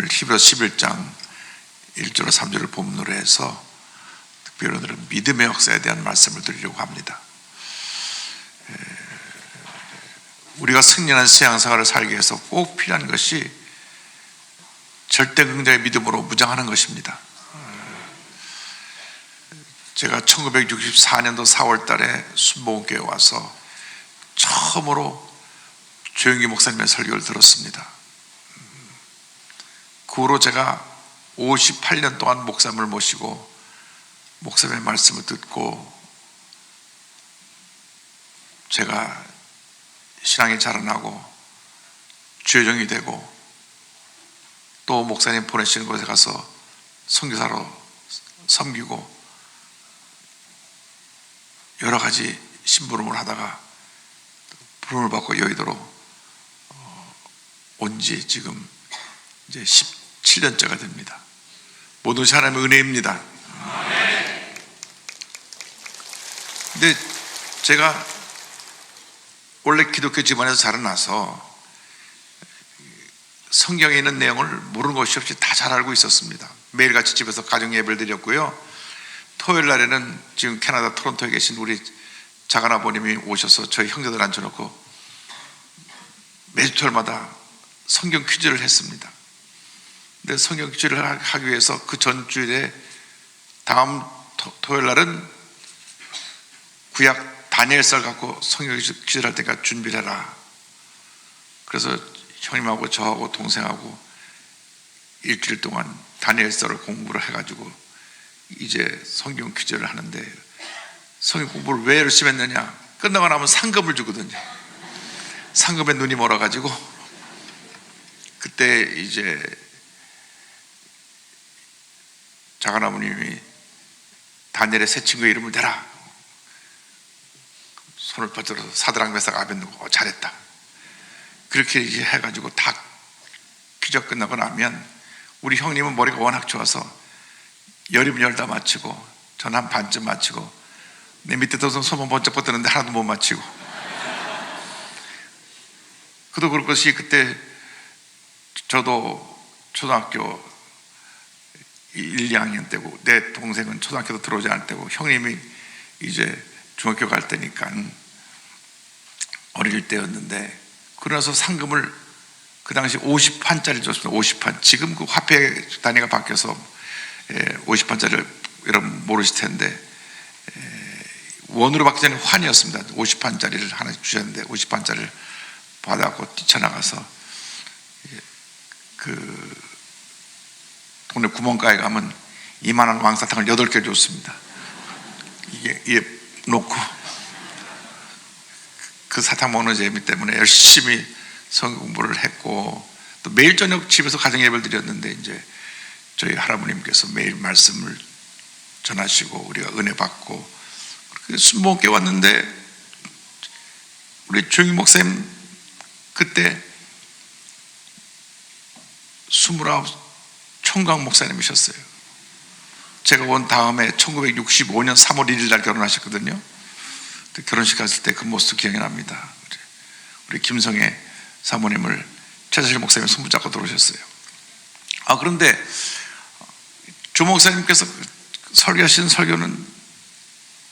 오늘 히브리서 11장 1절로 3절을 본문으로 해서 특별히 오늘은 믿음의 역사에 대한 말씀을 드리려고 합니다. 우리가 승리하는 신앙생활을 살기 위해서 꼭 필요한 것이 절대 긍정의 믿음으로 무장하는 것입니다. 제가 1964년도 4월 달에 순복음교회에 와서 처음으로 조영기 목사님의 설교를 들었습니다. 그 후로 제가 58년 동안 목사님을 모시고 목사님의 말씀을 듣고 제가 신앙이 자라나고 주여정이 되고 또 목사님 보내시는 곳에 가서 선교사로 섬기고 여러 가지 심부름을 하다가 부름을 받고 여의도로 온 지 지금 이제 17년째가 됩니다. 모든 것이 하나님의 은혜입니다. 근데 제가 원래 기독교 집안에서 자라나서 성경에 있는 내용을 모르는 것이 없이 다 잘 알고 있었습니다. 매일같이 집에서 가정 예배를 드렸고요. 토요일 날에는 지금 캐나다 토론토에 계신 우리 작은아버님이 오셔서 저희 형제들 앉혀놓고 매주 토요일마다 성경 퀴즈를 했습니다. 근데 성경 퀴즈를 하기 위해서 그 전주일에 다음 토요일 날은 구약 다니엘서를 갖고 성경 퀴즈를 할 때까지 준비를 해라. 그래서 형님하고 저하고 동생하고 일주일 동안 다니엘서를 공부를 해가지고 이제 성경 퀴즈를 하는데, 성경 공부를 왜 열심히 했느냐, 끝나고 나면 상금을 주거든요. 상금에 눈이 멀어가지고 그때 이제 작은아버님이 다니엘의 새 친구의 이름을 대라. 손을 뻗들어서 사드락 메삭 아벳느고 잘했다. 그렇게 이제 해가지고 다 퀴즈 끝나고 나면 우리 형님은 머리가 워낙 좋아서 열이면 열다 마치고 전 한 반쯤 마치고 내 밑에 도서 손만 번쩍 뻗드는데 하나도 못 마치고. 그도 그럴 것이 그때 저도 초등학교 1, 2학년 때고 내 동생은 초등학교도 들어오지 않을 때고 형님이 이제 중학교 갈 때니까 어릴 때였는데, 그러나서 상금을 그 당시 50판짜리 줬습니다. 50판. 지금 그 화폐 단위가 바뀌어서 50판짜리를 여러분 모르실 텐데 원으로 받기 전에 환이었습니다. 50판짜리를 하나씩 주셨는데 50판짜리를 받아갖고 뛰쳐나가서 그 동네 구멍가에 가면 이만한 왕사탕을 8개 줬습니다. 이게 놓고 그 사탕 먹는 재미 때문에 열심히 성경 공부를 했고, 또 매일 저녁 집에서 가정 예배를 드렸는데 이제 저희 할아버님께서 매일 말씀을 전하시고 우리가 은혜 받고 그렇게 순복음교회 왔는데, 우리 조영기 목사님 그때 29 총각 목사님이셨어요. 제가 온 다음에 1965년 3월 1일 날 결혼하셨거든요. 결혼식 갔을 때 그 모습도 기억이 납니다. 우리 김성애 사모님을 최자실 목사님이 손붙잡고 들어오셨어요. 그런데 조 목사님께서 설교하신 설교는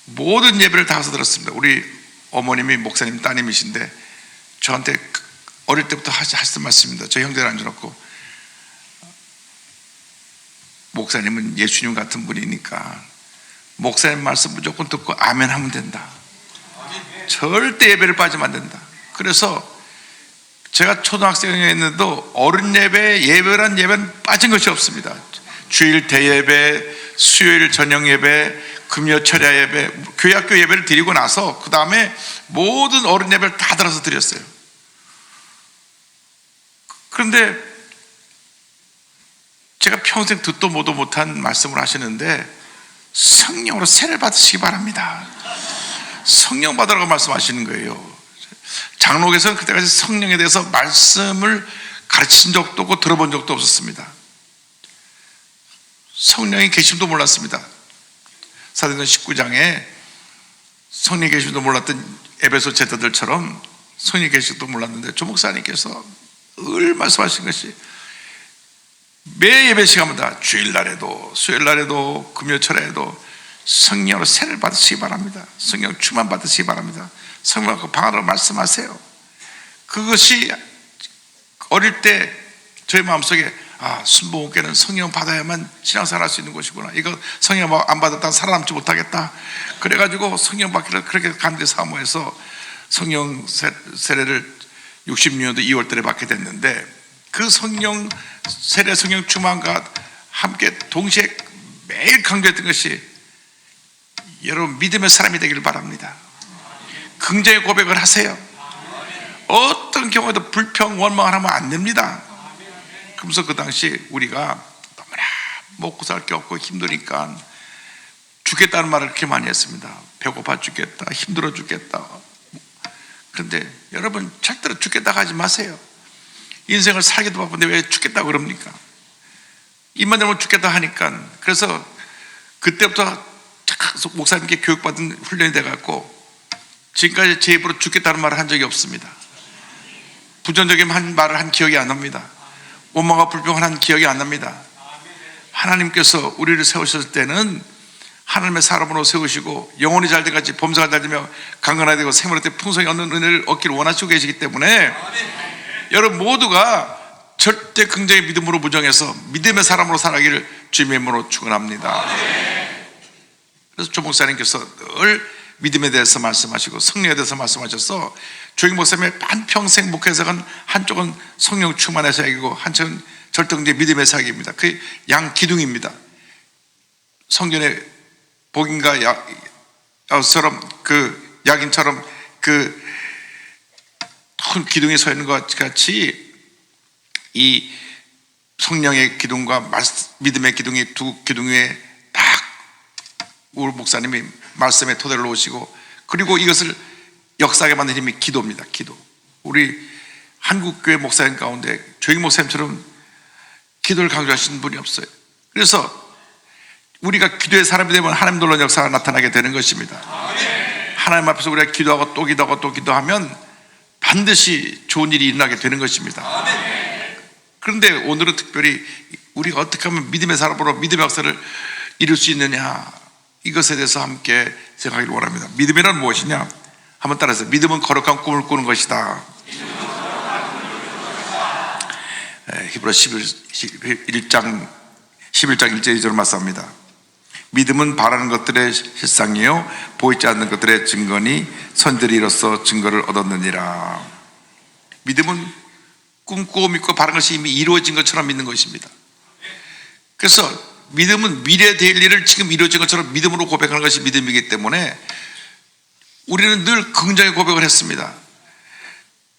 모든 예배를 다 가서 들었습니다. 우리 어머님이 목사님 따님이신데 저한테 어릴 때부터 하시던 말씀입니다. 저희 형제를 앉혀놓고, 목사님은 예수님 같은 분이니까 목사님 말씀 무조건 듣고 아멘 하면 된다. 절대 예배를 빠지면 안 된다. 그래서 제가 초등학생이었는데도 어른 예배, 예배란 예배는 빠진 것이 없습니다. 주일 대예배, 수요일 저녁 예배, 금요 철야 예배, 교회학교 예배를 드리고 나서 그 다음에 모든 어른 예배를 다 들어서 드렸어요. 그런데 제가 평생 듣도 보도 못한 말씀을 하시는데 성령으로 세례를 받으시기 바랍니다. 성령 받으라고 말씀하시는 거예요. 장로교에서는 그때까지 성령에 대해서 말씀을 가르친 적도 없고 들어본 적도 없었습니다. 성령의 계심도 몰랐습니다. 사도행전 19장에 성령의 계심도 몰랐던 에베소 제자들처럼 성령의 계심도 몰랐는데 조 목사님께서 늘 말씀하신 것이 매 예배 시간마다 주일날에도 수요일날에도 금요철에도 성령으로 세례를 받으시기 바랍니다. 성령 충만 받으시기 바랍니다. 성령과 방언으로 말씀하세요. 그것이 어릴 때 저희 마음속에 순복음교회는 성령 받아야만 신앙생활 할 수 있는 곳이구나, 이거 성령 안 받았다 살아남지 못하겠다, 그래가지고 성령 받기를 그렇게 간절히 사모해서 성령 세례를 66년도 2월달에 받게 됐는데, 그 성령 세례 성령 충만과 함께 동시에 매일 강조했던 것이 여러분 믿음의 사람이 되기를 바랍니다. 긍정의 고백을 하세요. 어떤 경우에도 불평 원망을 하면 안 됩니다. 그러면서 그 당시 우리가 너무나 먹고 살 게 없고 힘드니까 죽겠다는 말을 그렇게 많이 했습니다. 배고파 죽겠다, 힘들어 죽겠다. 그런데 여러분 절대로 죽겠다 하지 마세요. 인생을 살기도 바쁜데 왜 죽겠다 그럽니까? 입만 열면 죽겠다 하니까. 그래서 그때부터 목사님께 교육받은 훈련이 돼갖고 지금까지 제 입으로 죽겠다는 말을 한 적이 없습니다. 부정적인 말을 한 기억이 안 납니다. 원망과 불평을 한 기억이 안 납니다. 하나님께서 우리를 세우셨을 때는 하나님의 사람으로 세우시고 영혼이 잘 돼같이 범사가 잘 되며 강건하게 되고 생명의 때 풍성히 얻는 은혜를 얻기를 원하시고 계시기 때문에 여러분 모두가 절대 긍정의 믿음으로 무정해서 믿음의 사람으로 살아가기를 주님의 이름으로 축원합니다. 그래서 조 목사님께서 늘 믿음에 대해서 말씀하시고 성령에 대해서 말씀하셔서 조익 목사님의 한평생 목회에서는 한쪽은 성령 충만의 사역이고 한쪽은 절대긍정의 믿음의 사역입니다. 그 양 기둥입니다. 성전의 복인과 약처럼 그 약인처럼 그 큰 기둥이 서 있는 것 같이 이 성령의 기둥과 믿음의 기둥이 두 기둥 위에 딱 우리 목사님이 말씀의 토대를 놓으시고, 그리고 이것을 역사하게 만든 힘이 기도입니다. 기도. 우리 한국교회 목사님 가운데 조익 목사님처럼 기도를 강조하시는 분이 없어요. 그래서 우리가 기도의 사람이 되면 하나님 놀라운 역사가 나타나게 되는 것입니다. 하나님 앞에서 우리가 기도하고 또 기도하고 또 기도하면 반드시 좋은 일이 일어나게 되는 것입니다. 그런데 오늘은 특별히 우리가 어떻게 하면 믿음의 사람으로 믿음의 역사를 이룰 수 있느냐, 이것에 대해서 함께 생각하기를 원합니다. 믿음이란 무엇이냐? 한번 따라서 믿음은 거룩한 꿈을 꾸는 것이다. 히브리 11장 1절 2절을 말씀합니다. 믿음은 바라는 것들의 실상이요 보이지 않는 것들의 증거니 선들이 이로써 증거를 얻었느니라. 믿음은 꿈꾸고 믿고 바라는 것이 이미 이루어진 것처럼 믿는 것입니다. 그래서 믿음은 미래에 될 일을 지금 이루어진 것처럼 믿음으로 고백하는 것이 믿음이기 때문에 우리는 늘 긍정의 고백을 했습니다.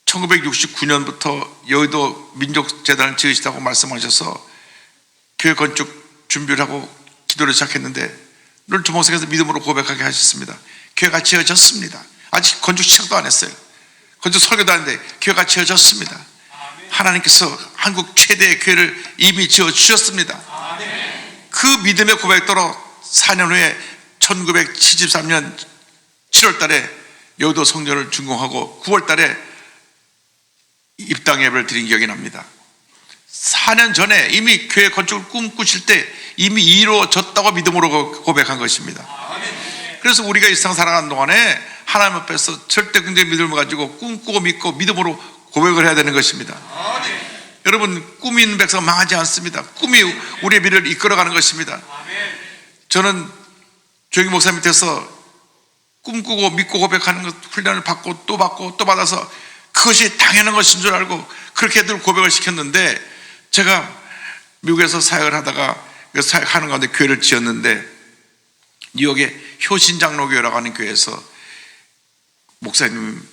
1969년부터 여의도 민족재단을 지으시다고 말씀하셔서 교회 건축 준비를 하고 기도를 시작했는데 늘 조목사께서 믿음으로 고백하게 하셨습니다. 교회가 지어졌습니다. 아직 건축 시작도 안 했어요. 건축 설교도 안 했는데 교회가 지어졌습니다. 하나님께서 한국 최대의 교회를 이미 지어주셨습니다. 그 믿음의 고백대로 4년 후에 1973년 7월 달에 여의도 성전을 준공하고 9월 달에 입당 예배를 드린 기억이 납니다. 4년 전에 이미 교회 건축을 꿈꾸실 때 이미 이루어졌다고 믿음으로 고백한 것입니다. 그래서 우리가 이 세상 살아가는 동안에 하나님 앞에서 절대 긍정의 믿음을 가지고 꿈꾸고 믿고 믿음으로 고백을 해야 되는 것입니다. 여러분 꿈이 있는 백성 망하지 않습니다. 꿈이 우리의 미래를 이끌어가는 것입니다. 저는 조익 목사 밑에서 꿈꾸고 믿고 고백하는 것 훈련을 받고 또 받아서 그것이 당연한 것인 줄 알고 그렇게 늘 고백을 시켰는데, 제가 미국에서 사역을 하다가 사역하는 가운데 교회를 지었는데 뉴욕의 효신장로교회라고 하는 교회에서 목사님,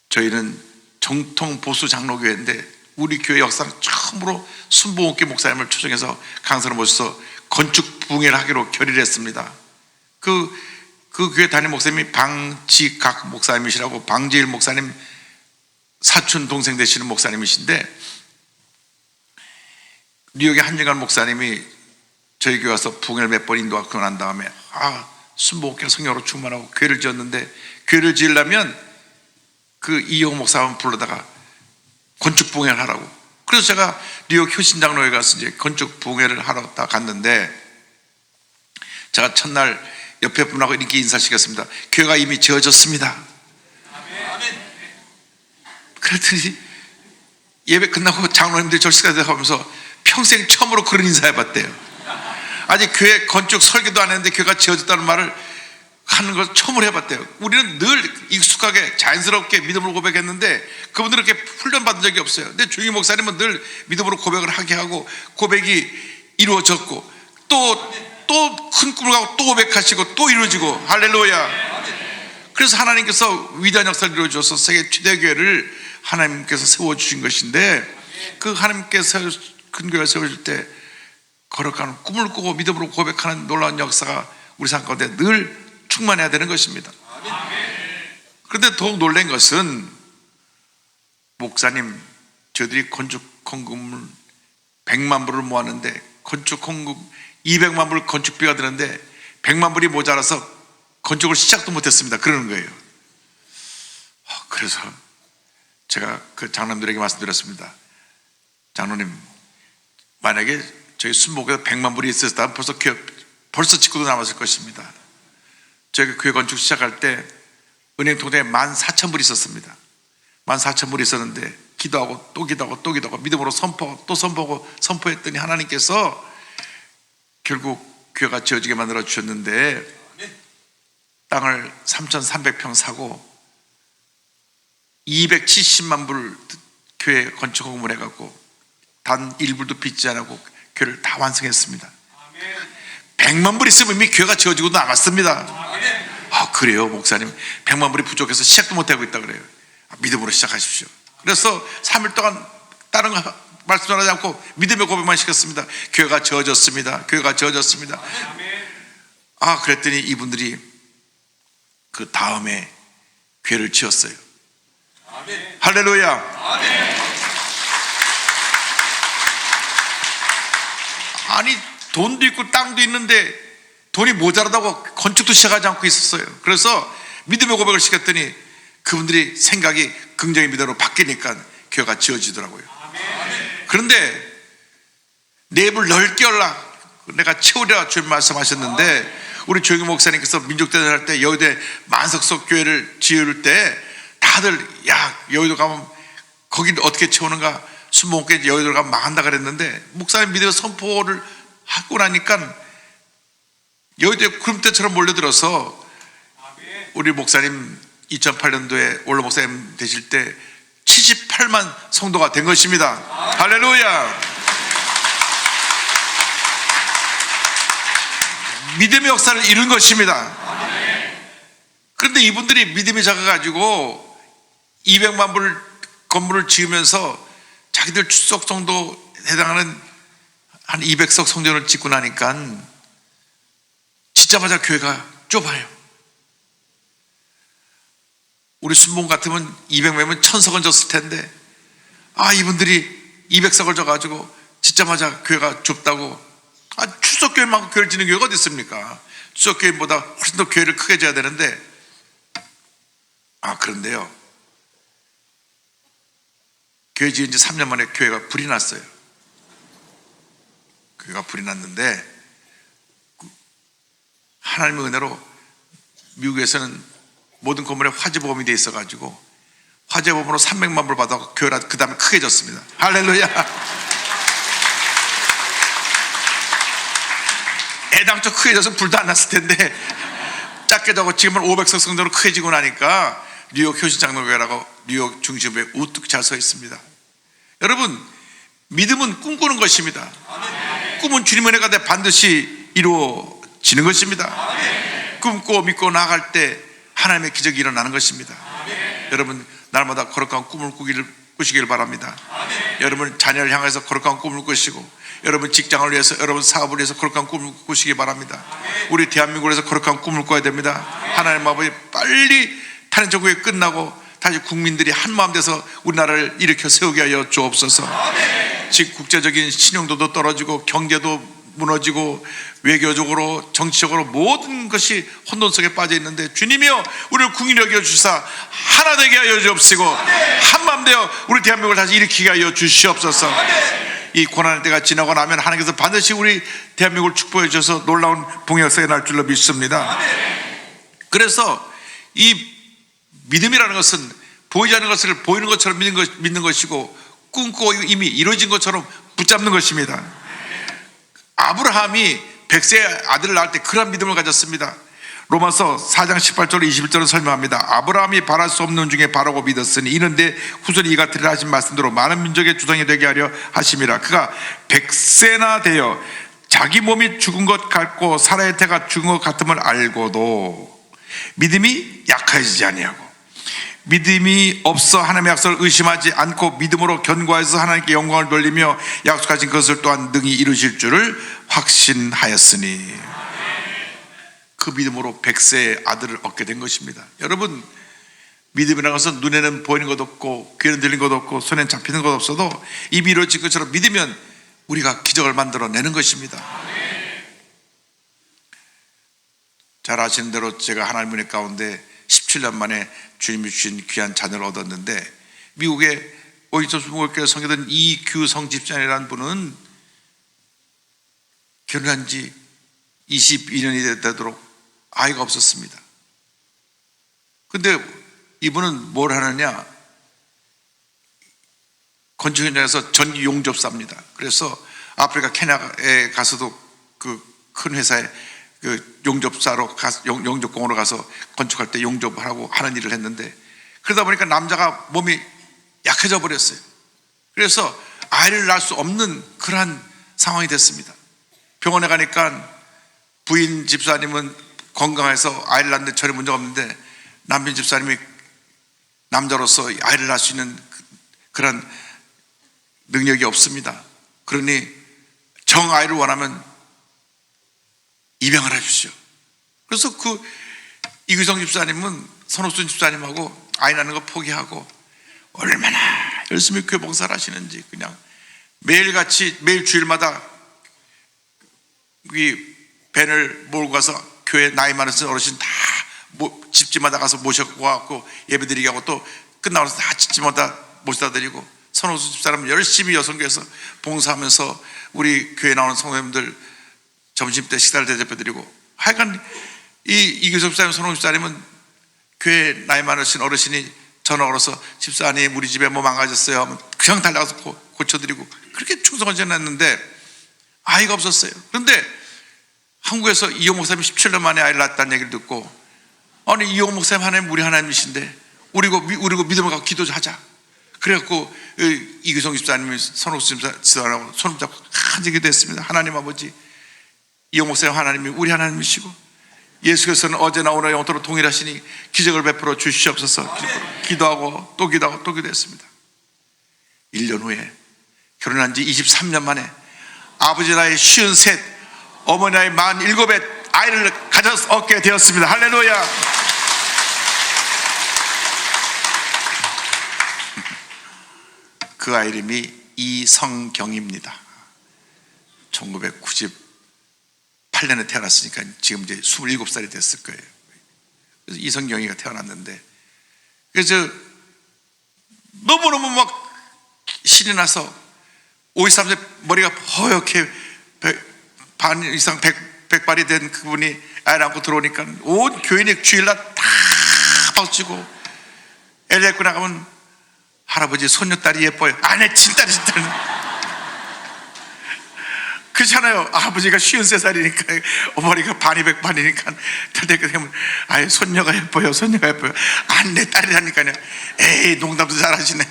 저희는 정통 보수 장로교회인데 우리 교회 역사상 처음으로 순복음교회 목사님을 초청해서 강사를 모셔서 건축 부흥회를 하기로 결의를 했습니다. 그 교회 담임 목사님이 방지각 목사님이시라고, 방지일 목사님 사촌 동생 되시는 목사님이신데, 뉴욕의 한정관 목사님이 저희 교회 와서 부흥회를 몇 번 인도하고 난 다음에 순복음교회 성령으로 충만하고 교회를 지었는데, 교회를 지으려면 그 이용 목사님 불러다가 건축 부흥회를 하라고 그래서 제가 뉴욕 효신장로에 가서 이제 건축 부흥회를 하러 갔는데, 제가 첫날 옆에 분하고 이렇게 인사시켰습니다. 교회가 이미 지어졌습니다. 그랬더니 예배 끝나고 장로님들이 절식하다 하면서 평생 처음으로 그런 인사해봤대요. 아직 교회 건축 설계도 안 했는데 교회가 지어졌다는 말을 하는 걸 처음으로 해봤대요. 우리는 늘 익숙하게 자연스럽게 믿음으로 고백했는데 그분들은 그렇게 훈련받은 적이 없어요. 근데 주임 목사님은 늘 믿음으로 고백을 하게 하고 고백이 이루어졌고 또 큰 꿈을 가고 또 고백하시고 또 이루어지고, 할렐루야. 그래서 하나님께서 위대한 역사를 이루어줘서 세계 최대 교회를 하나님께서 세워주신 것인데, 그 하나님께서 큰 교회를 세워줄 때 거룩한 꿈을 꾸고 믿음으로 고백하는 놀라운 역사가 우리 삶 가운데 늘 충만해야 되는 것입니다. 그런데 더욱 놀란 것은, 목사님 저희들이 건축 헌금을 100만 불을 모았는데 건축 헌금 200만 불 건축비가 드는데 100만 불이 모자라서 건축을 시작도 못했습니다. 그러는 거예요. 그래서 제가 그 장로님들에게 말씀드렸습니다. 장로님, 만약에 저희 순복에서 100만 불이 있었다면 벌써 짓고도 남았을 것입니다. 저희가 교회 건축 시작할 때 은행 통장에 14,000불이 있었습니다. 14,000불이 있었는데 기도하고 또 기도하고 또 기도하고 믿음으로 선포하고 또 선포하고 선포했더니 하나님께서 결국 교회가 지어지게 만들어 주셨는데, 땅을 3,300평 사고 270만 불 교회 건축 헌금을 해갖고 단 1불도 빚지 않고 교회를 다 완성했습니다. 100만 불 있으면 이미 교회가 지어지고도 남았습니다. 그래요 목사님, 100만 불이 부족해서 시작도 못하고 있다 그래요. 믿음으로 시작하십시오. 그래서 3일 동안 다른 거 말씀하지 않고 믿음의 고백만 시켰습니다. 교회가 지어졌습니다. 교회가 지어졌습니다. 그랬더니 이분들이 그 다음에 교회를 지었어요. 할렐루야. 아니 돈도 있고 땅도 있는데 돈이 모자라다고 건축도 시작하지 않고 있었어요. 그래서 믿음의 고백을 시켰더니 그분들이 생각이 긍정의 믿음으로 바뀌니까 교회가 지어지더라고요. 그런데 내 입을 넓게 열라, 내가 채우리라 주님 말씀하셨는데, 우리 조영희 목사님께서 민족대전 할 때 여의도에 만석석 교회를 지을 때 다들 여의도 가면 거기 어떻게 채우는가, 순복음교회 여의도 가면 망한다 그랬는데, 목사님 믿음의 선포를 하고 나니까 여의도에 구름대처럼 몰려들어서 우리 목사님 2008년도에 원로 목사님 되실 때 78만 성도가 된 것입니다. 할렐루야. 믿음의 역사를 이룬 것입니다. 그런데 이분들이 믿음이 작아가지고 200만 불 건물을 지으면서 자기들 추석 정도 해당하는 한 200석 성전을 짓고 나니까 짓자마자 교회가 좁아요. 우리 순봉 같으면 200명이면 1000석은 졌을 텐데, 이분들이 200석을 져가지고 짓자마자 교회가 좁다고. 추석교회만큼 교회를 짓는 교회가 어디 있습니까? 추석교회보다 훨씬 더 교회를 크게 져야 되는데, 그런데요, 교회 지은 지 3년 만에 교회가 불이 났어요. 교회가 불이 났는데 하나님의 은혜로 미국에서는 모든 건물에 화재보험이 돼 있어가지고 화재보험으로 300만 불 받아 교회가 그 다음에 크게 졌습니다. 할렐루야. 애당초 크게 져서 불도 안 났을 텐데 작게 자고 지금은 500석 성전으로 크게 지고 나니까 뉴욕 효신장로교회라고 뉴욕 중심부에 우뚝 잘 서 있습니다. 여러분, 믿음은 꿈꾸는 것입니다. 꿈은 주님의 은혜가 돼 반드시 이루어지는 것입니다. 꿈꾸고 믿고 나아갈 때 하나님의 기적이 일어나는 것입니다. 여러분, 날마다 거룩한 꿈을 꾸시길 바랍니다. 여러분 자녀를 향해서 거룩한 꿈을 꾸시고, 여러분 직장을 위해서, 여러분 사업을 위해서 거룩한 꿈을 꾸시기 바랍니다. 우리 대한민국을 위해서 거룩한 꿈을 꿔야 됩니다. 하나님 아버지, 빨리 탄핵 정국이 끝나고 다시 국민들이 한마음 돼서 우리나라를 일으켜 세우게 하여 주옵소서. 즉 국제적인 신용도도 떨어지고 경제도 무너지고 외교적으로 정치적으로 모든 것이 혼돈 속에 빠져 있는데, 주님이여 우리를 긍휼히 여겨 주사 하나 되게 하여 주옵시고 한마음 되어 우리 대한민국을 다시 일으키게 하여 주시옵소서. 이 고난의 때가 지나고 나면 하나님께서 반드시 우리 대한민국을 축복해 주셔서 놀라운 봉역사에 날 줄로 믿습니다. 그래서 이 믿음이라는 것은 보이지 않는 것을 보이는 것처럼 믿는 것이고, 꿈꾸고 이미 이루어진 것처럼 붙잡는 것입니다. 아브라함이 100세의 아들을 낳을 때 그런 믿음을 가졌습니다. 로마서 4장 18절 21절을 설명합니다. 아브라함이 바랄 수 없는 중에 바라고 믿었으니 이는 내 후손이 이 같으리라 하신 말씀대로 많은 민족의 주성이 되게 하려 하심이라. 그가 100세나 되어 자기 몸이 죽은 것 같고 사라의 태가 죽은 것 같음을 알고도 믿음이 약해지지 아니하고 믿음이 없어 하나님의 약속을 의심하지 않고 믿음으로 견고해서 하나님께 영광을 돌리며 약속하신 것을 또한 능히 이루실 줄을 확신하였으니, 그 믿음으로 100세의 아들을 얻게 된 것입니다. 여러분, 믿음이라는 것은 눈에는 보이는 것 없고 귀에는 들리는 것 없고 손에는 잡히는 것 없어도 이미 이루어진 것처럼 믿으면 우리가 기적을 만들어내는 것입니다. 잘 아시는 대로 제가 하나님 은혜 가운데 17년 만에 주님이 주신 귀한 자녀를 얻었는데, 미국의 오이토스 목교회 성교던 이규성 집사님이라는 분은 결혼한 지 22년이 되도록 아이가 없었습니다. 근데 이분은 뭘 하느냐, 건축 현장에서 전기 용접사입니다. 그래서 아프리카 케냐에 가서도 그 큰 회사에 그 용접사로 용접공으로 가서 건축할 때 용접을 하고 하는 일을 했는데, 그러다 보니까 남자가 몸이 약해져 버렸어요. 그래서 아이를 낳을 수 없는 그러한 상황이 됐습니다. 병원에 가니까 부인 집사님은 건강해서 아이를 낳는데 전혀 문제가 없는데, 남편 집사님이 남자로서 아이를 낳을 수 있는 그런 능력이 없습니다. 그러니 정 아이를 원하면 입양을 해주시오. 그래서 그 이규성 집사님은 선옥순 집사님하고 아이 낳는 거 포기하고 얼마나 열심히 교회 봉사를 하시는지, 그냥 매일같이 매일 주일마다 이 밴을 몰고 가서 교회 나이 많으신 어르신 다 집집마다 가서 모셔고 와갖고 예배드리게 하고, 또 끝나고 나서 다 집집마다 모셔다 드리고, 선옥순 집사람은 열심히 여성교회에서 봉사하면서 우리 교회 나오는 성도님들 점심때 식사를 대접해드리고, 하여간 이 이규석 집사님, 선홍 집사님은 교회 나이 많으신 어르신이 전화 걸어서 집사님 우리 집에 뭐 망가졌어요 하면 그냥 달려가서 고쳐드리고, 그렇게 충성을 지냈는데 아이가 없었어요. 그런데 한국에서 이용 목사님이 17년 만에 아이를 낳았다는 얘기를 듣고, 아니 이용 목사님 하나님 우리 하나님이신데 우리고 믿음을 갖고 기도하자. 그래갖고 이규성 집사님이 선홍 집사님하고 손을 잡고 간절히 기도했습니다. 하나님 아버지, 이용 목사님 하나님이 우리 하나님이시고 예수께서는 어제나 오늘 영원토록 동일하시니 기적을 베풀어 주시옵소서. 기도하고 또 기도하고 또 기도했습니다. 1년 후에 결혼한 지 23년 만에 아버지 나이 53, 어머니 나이 47에 아이를 얻게 되었습니다. 할렐루야. 그 아이 이름이 이성경입니다. 1998년에 태어났으니까 지금 이제 27살이 됐을 거예요. 그래서 이성경이가 태어났는데, 그래서 너무너무 막 신이 나서 53세 머리가 허옇게 반 이상 백발이 된 그분이 아이를 안고 들어오니까 온 교인이 주일날 다 박수치고, 엘리야고 나가면 할아버지 손녀딸이 예뻐요. 아내 친딸이 그렇잖아요. 아버지가 53살이니까 머리가 반이 백반이니까 탈때가 되면 아예 손녀가 예뻐요. 손녀가 예뻐요. 내 딸이라니까요. 에이 농담도 잘하시네.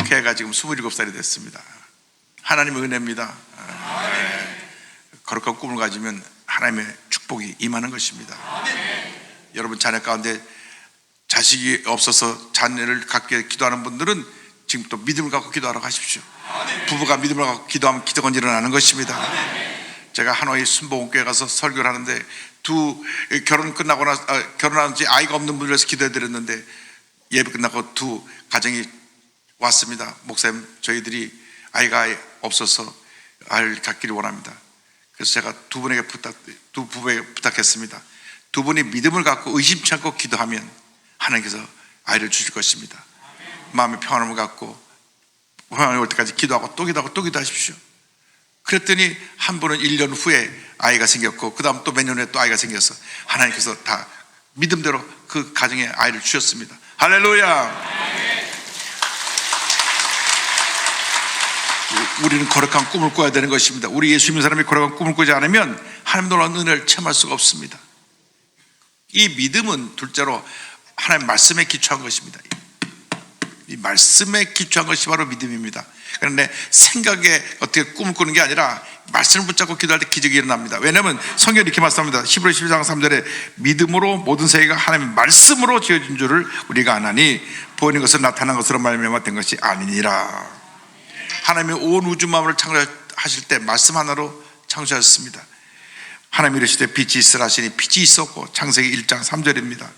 걔가 지금 27살이 됐습니다. 하나님의 은혜입니다. 거룩한 꿈을 가지면 하나님의 축복이 임하는 것입니다. 여러분 자녀 가운데 자식이 없어서 자녀를 갖게 기도하는 분들은 지금 또 믿음을 갖고 기도하러 가십시오. 부부가 믿음을 갖고 기도하면 기적은 일어나는 것입니다. 제가 하노이 순복음교회 가서 설교를 하는데 결혼한 지 아이가 없는 분을 위해서 기도해 드렸는데, 예배 끝나고 두 가정이 왔습니다. 목사님, 저희들이 아이가 없어서 아이를 갖기를 원합니다. 그래서 제가 두 부부에게 부탁했습니다. 두 분이 믿음을 갖고 의심치 않고 기도하면 하나님께서 아이를 주실 것입니다. 마음의 평안함을 갖고 평안이 올 때까지 기도하고 또 기도하고 또 기도하십시오. 그랬더니 한 분은 1년 후에 아이가 생겼고 그 다음 또 몇 년 후에 또 아이가 생겨서 하나님께서 다 믿음대로 그 가정에 아이를 주셨습니다. 할렐루야. 우리는 거룩한 꿈을 꿔야 되는 것입니다. 우리 예수 믿는 사람이 거룩한 꿈을 꾸지 않으면 하나님 놀라운 은혜를 체험할 수가 없습니다. 이 믿음은 둘째로 하나님 말씀에 기초한 것입니다. 이 말씀에 기초한 것이 바로 믿음입니다. 그런데 생각에 어떻게 꿈을 꾸는 게 아니라 말씀을 붙잡고 기도할 때 기적이 일어납니다. 왜냐하면 성경이 이렇게 말씀합니다. 히브리 12장 3절에 믿음으로 모든 세계가 하나님의 말씀으로 지어진 줄을 우리가 아나니 보이는 것은 나타난 것으로 말미암아 된 것이 아니니라. 하나님이 온 우주 만물을 창조하실 때 말씀 하나로 창조하셨습니다. 하나님이 이르시되 빛이 있으라 하시니 빛이 있었고, 창세기 1장 3절입니다.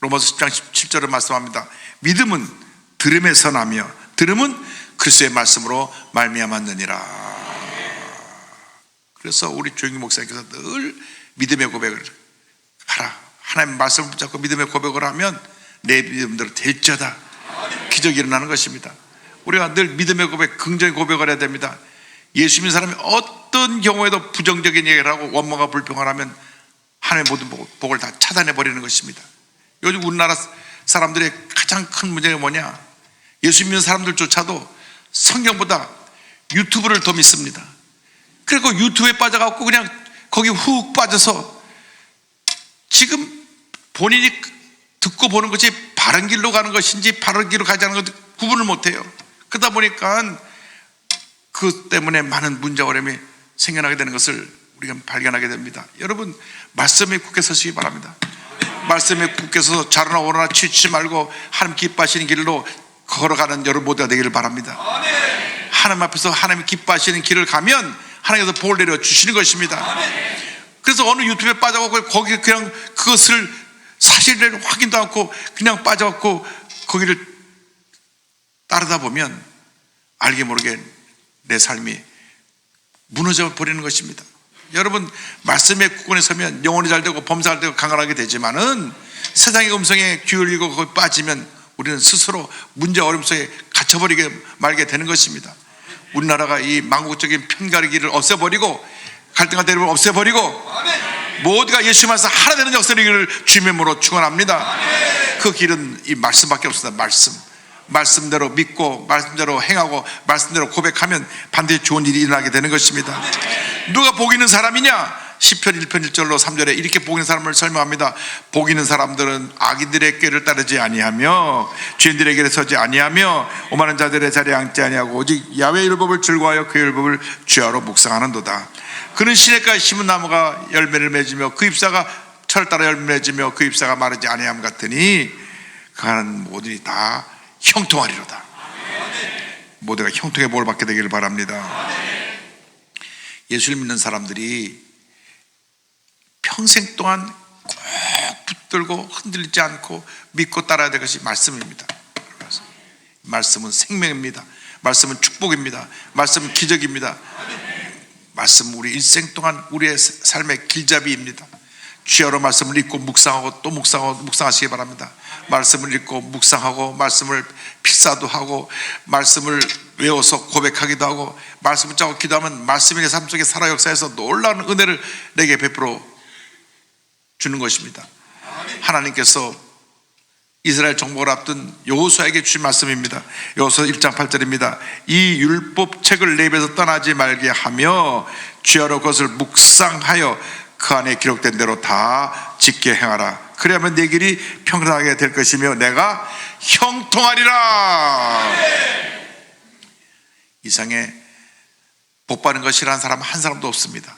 로마서 10장 17절을 말씀합니다. 믿음은 들음에서 나며 들음은 그리스도의 말씀으로 말미암았느니라. 그래서 우리 조영기 목사님께서 늘 믿음의 고백을 하라. 하나님 말씀을 붙잡고 믿음의 고백을 하면 내 믿음대로 될지어다. 기적이 일어나는 것입니다. 우리가 늘 믿음의 고백, 긍정의 고백을 해야 됩니다. 예수 믿는 사람이 어떤 경우에도 부정적인 얘기를 하고 원망과 불평을 하면 하나님의 모든 복을 다 차단해버리는 것입니다. 요즘 우리나라 사람들의 가장 큰 문제가 뭐냐? 예수 믿는 사람들조차도 성경보다 유튜브를 더 믿습니다. 그리고 유튜브에 빠져갖고 그냥 거기 훅 빠져서 지금 본인이 듣고 보는 것이 바른 길로 가는 것인지 바른 길로 가지 않는 것인지 구분을 못해요. 그러다 보니까 그 때문에 많은 문제와 어려움이 생겨나게 되는 것을 우리가 발견하게 됩니다. 여러분, 말씀에 굳게 서시기 바랍니다. 말씀에 굳게 서서 좌로나 우로나 치우치지 말고 하나님 기뻐하시는 길로 걸어가는 여러분 모두가 되기를 바랍니다. 하나님 앞에서 하나님 기뻐하시는 길을 가면 하나님께서 복을 내려주시는 것입니다. 그래서 어느 유튜브에 빠져갖고 거기 그냥 그것을 사실을 확인도 않고 그냥 빠져갖고 거기를 따르다 보면 알게 모르게 내 삶이 무너져 버리는 것입니다. 여러분, 말씀의 굳건에 서면 영혼이 잘 되고 범사가 잘 되고 강건하게 되지만은 세상의 음성에 기울이고 거기 빠지면 우리는 스스로 문제 어려움 속에 갇혀버리게 말게 되는 것입니다. 우리나라가 이 망국적인 편가르기를 없애버리고 갈등과 대립을 없애버리고 모두가 예수 말씀 하나 되는 역사를 이기를 주님의 이름으로 축원합니다. 그 길은 이 말씀밖에 없습니다. 말씀대로 믿고 말씀대로 행하고 말씀대로 고백하면 반드시 좋은 일이 일어나게 되는 것입니다. 누가 복 있는 사람이냐? 시편 1편 1절로 3절에 이렇게 복 있는 사람을 설명합니다. 복 있는 사람들은 악인들의 꾀를 따르지 아니하며 죄인들의 길에 서지 아니하며 오만한 자들의 자리에 앉지 아니하고 오직 야훼의 율법을 즐거워하여 그의 율법을 주야로 묵상하는도다. 그는 시냇가에 심은 나무가 열매를 맺으며 그 잎사가 철 따라 열매를 맺으며 그 잎사가 마르지 아니함 같으니 그는 모든이 다 형통하리로다. 모두가 형통의 복을 받게 되기를 바랍니다. 예수를 믿는 사람들이 평생 동안 꼭 붙들고 흔들리지 않고 믿고 따라야 될 것이 말씀입니다. 말씀은 생명입니다. 말씀은 축복입니다. 말씀은 기적입니다. 말씀은 우리 일생 동안 우리의 삶의 길잡이입니다. 주야로 말씀을 읽고 묵상하고 또 묵상하고 묵상하시기 바랍니다. 말씀을 읽고 묵상하고 말씀을 필사도 하고 말씀을 외워서 고백하기도 하고 말씀을 짜고 기도하면 말씀이 내 삶 속에 살아 역사해서 놀라운 은혜를 내게 베풀어 주는 것입니다. 하나님께서 이스라엘 정복을 앞둔 여호수아에게 주신 말씀입니다. 여호수아 1장 8절입니다. 이 율법책을 내 입에서 떠나지 말게 하며 주야로 그것을 묵상하여 그 안에 기록된 대로 다 지켜 행하라. 그래야만 내 길이 평안하게 될 것이며 내가 형통하리라. 이상에 복 받는 것 싫어하는 사람 한 사람도 없습니다.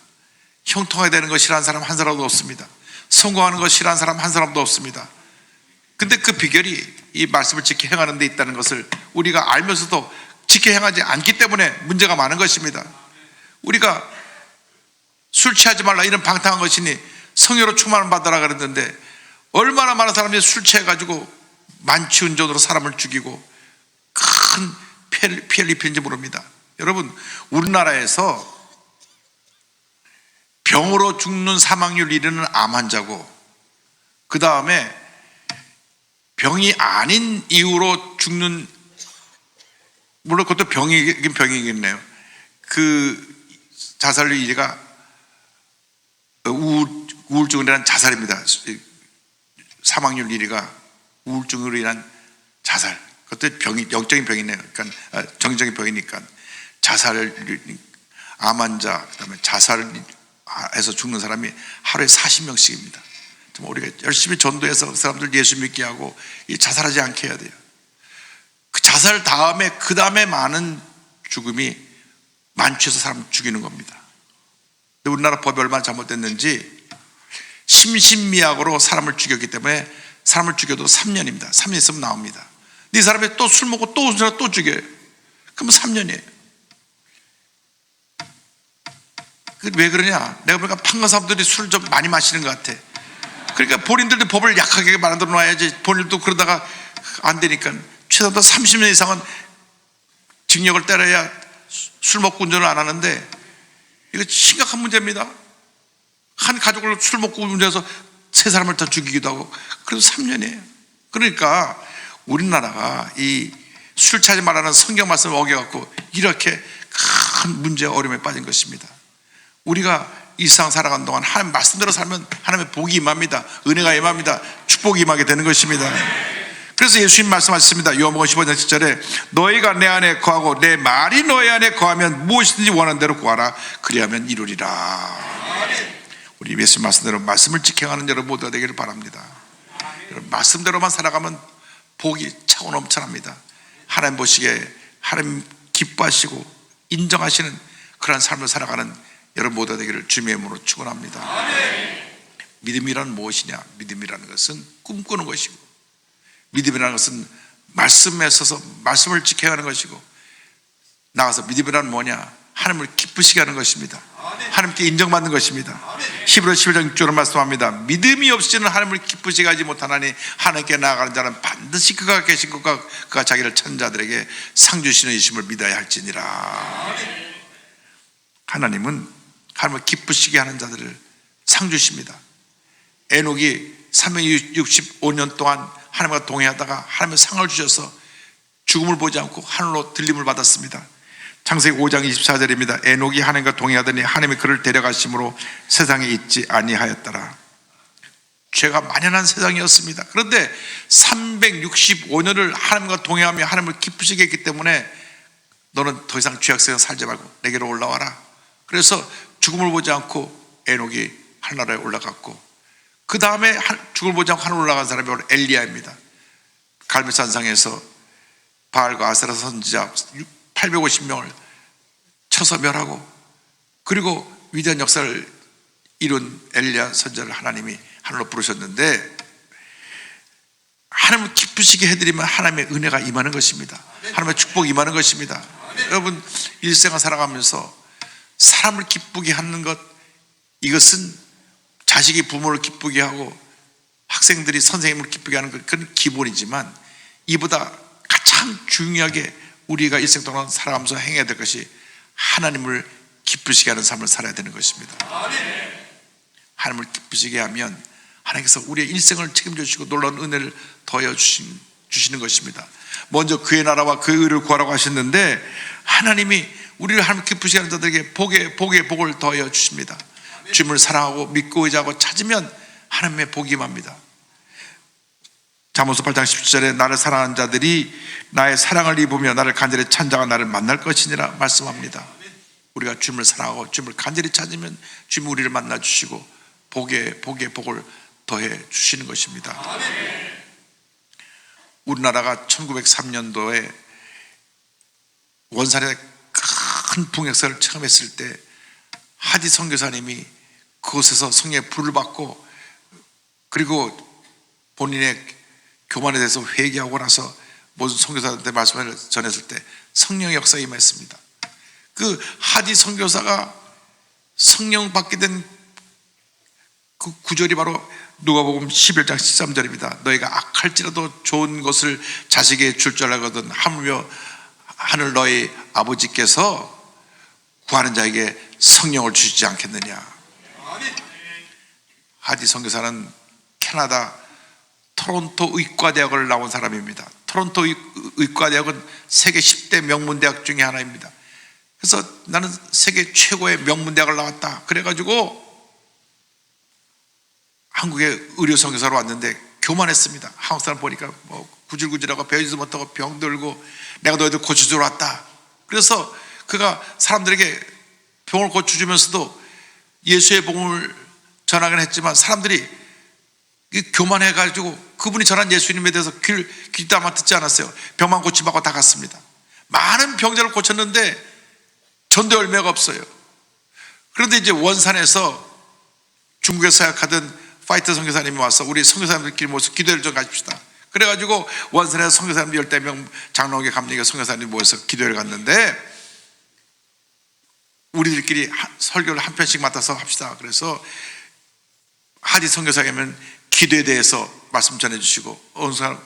형통하게 되는 것 싫어하는 사람 한 사람도 없습니다. 성공하는 것 싫어하는 사람 한 사람도 없습니다. 근데 그 비결이 이 말씀을 지켜 행하는 데 있다는 것을 우리가 알면서도 지켜 행하지 않기 때문에 문제가 많은 것입니다. 우리가 술 취하지 말라 이런 방탕한 것이니 성령으로 충만을 받아라 그랬는데 얼마나 많은 사람들이 술 취해가지고 만취운전으로 사람을 죽이고 큰 피해를 입히는지 모릅니다. 여러분, 우리나라에서 병으로 죽는 사망률 1위는 암 환자고, 그 다음에 병이 아닌 이유로 죽는, 물론 그것도 병이긴 병이겠네요. 그 자살률 1위가 우울증으로 인한 자살입니다. 사망률 1위가 우울증으로 인한 자살. 그것도 병이, 영적인 병이네요. 그러니까 정적인 병이니까 자살, 암 환자, 그다음에 자살해서 죽는 사람이 하루에 40명씩입니다. 우리가 열심히 전도해서 사람들 예수 믿게 하고 자살하지 않게 해야 돼요. 그 자살 다음에 그 다음에 많은 죽음이 만취해서 사람 죽이는 겁니다. 근데 우리나라 법이 얼마나 잘못됐는지 심신미약으로 사람을 죽였기 때문에 사람을 죽여도 3년입니다. 3년 있으면 나옵니다. 이 사람이 또 술 먹고 또 운전하고 또 죽여요. 그러면 3년이에요. 왜 그러냐? 내가 보니까 판거 사람들이 술을 좀 많이 마시는 것 같아. 그러니까 본인들도 법을 약하게 만들어 놔야지. 본인들도 그러다가 안 되니까 최소한 30년 이상은 징역을 때려야 술 먹고 운전을 안 하는데, 이거 심각한 문제입니다. 한 가족을 술 먹고 운전해서 세 사람을 더 죽이기도 하고, 그래도 3년이에요. 그러니까 우리나라가 이 술 차지 말라는 성경 말씀을 어겨갖고 이렇게 큰 문제 어려움에 빠진 것입니다. 우리가 일상 살아가는 동안 하나님 말씀대로 살면 하나님의 복이 임합니다. 은혜가 임합니다. 축복이 임하게 되는 것입니다. 그래서 예수님 말씀하셨습니다. 요한복음 15장 10절에 너희가 내 안에 거하고 내 말이 너희 안에 거하면 무엇이든지 원하는 대로 구하라. 그리하면 이루리라. 우리 예수님 말씀대로 말씀을 지켜가는 여러분 모두가 되기를 바랍니다. 여러분 말씀대로만 살아가면 복이 차고 넘쳐납니다. 하나님 보시기에 하나님 기뻐하시고 인정하시는 그런 삶을 살아가는 여러분 모두가 되기를 주님의 이름으로 축원합니다. 믿음이란 무엇이냐? 믿음이라는 것은 꿈꾸는 것이고, 믿음이라는 것은 말씀에 서서 말씀을 지켜야 하는 것이고, 나가서 믿음이란 뭐냐? 하나님을 기쁘시게 하는 것입니다. 하나님께 인정받는 것입니다. 히브리서 11장 6절을 말씀합니다. 믿음이 없이는 하나님을 기쁘시게 하지 못하나니 하나님께 나아가는 자는 반드시 그가 계신 것과 그가 자기를 찾는 자들에게 상 주시는 이심을 믿어야 할지니라. 하나님은 하나님을 기쁘시게 하는 자들을 상 주십니다. 에녹이 365년 동안 하나님과 동행하다가 하나님의 상을 주셔서 죽음을 보지 않고 하늘로 들림을 받았습니다. 창세기 5장 24절입니다. 에녹이 하나님과 동행하더니 하나님이 그를 데려가심으로 세상에 있지 아니하였더라. 죄가 만연한 세상이었습니다. 그런데 365년을 하나님과 동행하며 하나님을 기쁘시게 했기 때문에 너는 더 이상 죄악생활 살지 말고 내게로 올라와라. 그래서 죽음을 보지 않고 에녹이 하늘나라에 올라갔고, 그 다음에 죽음을 보지 않고 하늘 올라간 사람이 바로 엘리야입니다. 갈멜산상에서 바알과 아세라 선지자 850명을 쳐서 멸하고, 그리고 위대한 역사를 이룬 엘리야 선지자를 하나님이 하늘로 부르셨는데, 하나님을 기쁘시게 해드리면 하나님의 은혜가 임하는 것입니다. 하나님의 축복이 임하는 것입니다. 여러분 일생을 살아가면서 사람을 기쁘게 하는 것, 이것은 자식이 부모를 기쁘게 하고 학생들이 선생님을 기쁘게 하는 것, 그건 기본이지만 이보다 가장 중요하게 우리가 일생 동안 살아가면서 행해야 될 것이 하나님을 기쁘시게 하는 삶을 살아야 되는 것입니다. 하나님을 기쁘시게 하면 하나님께서 우리의 일생을 책임져 주시고 놀라운 은혜를 더하여 주시는 것입니다. 먼저 그의 나라와 그의 의를 구하라고 하셨는데, 하나님이 우리를 하나님 기쁘시게 하는 자들에게 복의 복을 더하여 주십니다. 주님을 사랑하고 믿고 의지하고 찾으면 하나님의 복이 임합니다. 잠언서 8장 17절에 나를 사랑하는 자들이 나의 사랑을 입으며 나를 간절히 찾는 자가 나를 만날 것이니라 말씀합니다. 우리가 주님을 사랑하고 주님을 간절히 찾으면 주님이 우리를 만나 주시고 복의 복을 더해 주시는 것입니다. 우리나라가 1903년도에 원산에 큰 풍역사를 처음 했을 때 하디 선교사님이 그곳에서 성령의 불을 받고, 그리고 본인의 교만에 대해서 회개하고 나서 모든 선교사한테 말씀을 전했을 때 성령의 역사에 임했습니다. 그 하디 선교사가 성령 받게 된 그 구절이 바로 누가복음 11장 13절입니다. 너희가 악할지라도 좋은 것을 자식에게 줄 줄 알거든 하물며 하늘 너희 아버지께서 구하는 자에게 성령을 주시지 않겠느냐. 하디 선교사는 캐나다 토론토 의과대학을 나온 사람입니다. 토론토 의과대학은 세계 10대 명문대학 중에 하나입니다. 그래서 나는 세계 최고의 명문대학을 나왔다 그래가지고 한국에 의료 선교사로 왔는데 교만했습니다. 한국 사람 보니까 뭐 구질구질하고 배우지도 못하고 병들고 내가 너희들 고쳐주러 왔다. 그래서 그가 사람들에게 병을 고쳐주면서도 예수의 복음을 전하긴 했지만 사람들이 교만해가지고 그분이 전한 예수님에 대해서 귀도 아마 듣지 않았어요. 병만 고침받고 다 갔습니다. 많은 병자를 고쳤는데 전도 열매가 없어요. 그런데 이제 원산에서 중국에서 사역하던 파이터 선교사님이 와서 우리 선교사님들끼리 모여서 기도를 좀 가십시다. 그래가지고 원산에서 선교사님들 10명 장로교 감리교 선교사님이 모여서 기도를 갔는데 우리들끼리 설교를 한 편씩 맡아서 합시다. 그래서 하디 선교사님은 기도에 대해서 말씀 전해주시고 어느 사람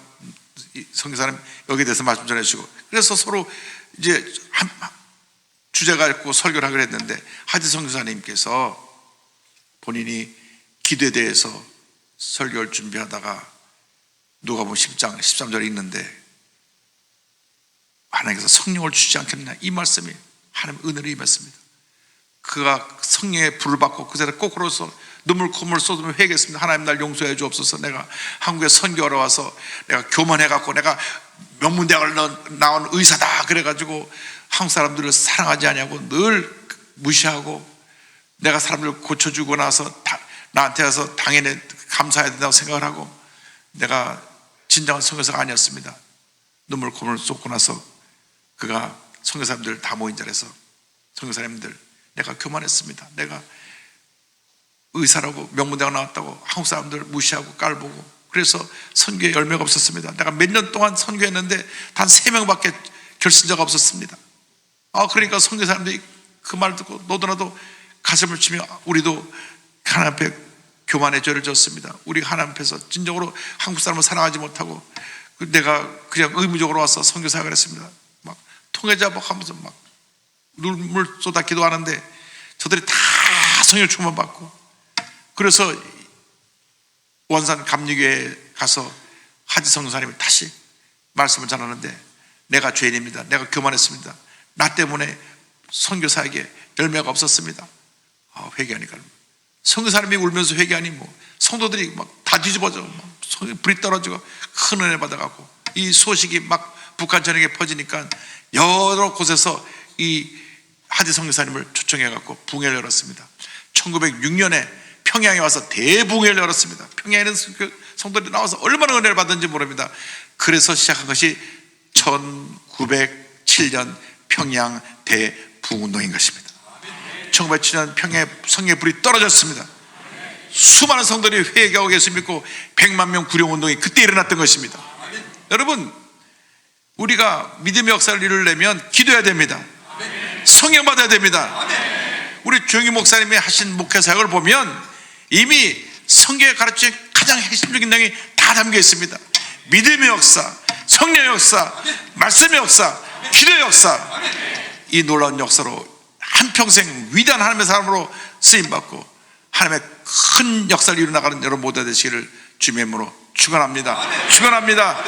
선교사님 여기에 대해서 말씀 전해주시고 그래서 서로 이제 주제가 있고 설교를 하기로 했는데 하디 선교사님께서 본인이 기도에 대해서 설교를 준비하다가 누가복음 10장 13절에 있는데 하나님께서 성령을 주지 않겠느냐 이 말씀이 하나님 은혜를 임했습니다. 그가 성령의 불을 받고 그 자리에 거꾸로서 눈물 콧물 쏟으며 회개했습니다. 하나님 날 용서해 주옵소서. 내가 한국에 선교하러 와서 내가 교만해갖고 내가 명문대학을 나온 의사다 그래가지고 한국 사람들을 사랑하지 않냐고 늘 무시하고 내가 사람들을 고쳐주고 나서 나한테 와서 당연히 감사해야 된다고 생각을 하고 내가 진정한 선교사가 아니었습니다. 눈물 콧물 쏟고 나서 그가 선교사님들 다 모인 자리에서 선교사님들 내가 교만했습니다. 내가 의사라고 명문대학 나왔다고 한국 사람들 무시하고 깔보고 그래서 선교에 열매가 없었습니다. 내가 몇 년 동안 선교했는데 단 3명밖에 결신자가 없었습니다. 그러니까 선교사님들이 그 말 듣고 너도나도 가슴을 치며 우리도 하나님 앞에 교만의 죄를 졌습니다. 우리 하나님 앞에서 진정으로 한국 사람을 사랑하지 못하고 내가 그냥 의무적으로 와서 선교 사역을 했습니다. 막 통해자복하면서 막 눈물 쏟아 기도하는데 저들이 다 성령 충만 받고 그래서 원산 감리교회에 가서 하지 선교사님이 다시 말씀을 전하는데 내가 죄인입니다. 내가 교만했습니다. 나 때문에 선교 사역에 열매가 없었습니다. 회개하니까 선교사님이 울면서 회개하니 뭐 성도들이 막 다 뒤집어져 막 불이 떨어지고 큰 은혜 받아가고 이 소식이 막 북한 전역에 퍼지니까 여러 곳에서 이 하디 선교사님을 초청해갖고 붕회를 열었습니다. 1906년에 평양에 와서 대붕회를 열었습니다. 평양에는 성도들이 나와서 얼마나 은혜를 받은지 모릅니다. 그래서 시작한 것이 1907년 평양 대붕운동인 것입니다. 1907년 평양에 성령의 불이 떨어졌습니다. 수많은 성도들이 회개하고 예수 믿고 100만 명 구령운동이 그때 일어났던 것입니다. 여러분 우리가 믿음의 역사를 이루려면 기도해야 됩니다. 성령 받아야 됩니다. 우리 조영희 목사님이 하신 목회 사역을 보면 이미 성경에 가르친 가장 핵심적인 내용이 다 담겨 있습니다. 믿음의 역사, 성령의 역사, 말씀의 역사, 기도의 역사, 이 놀라운 역사로 한평생 위대한 하나님의 사람으로 쓰임받고 하나님의 큰 역사를 이루어나가는 여러분 모두 되시기를 주님의 이름으로 축원합니다. 축원합니다.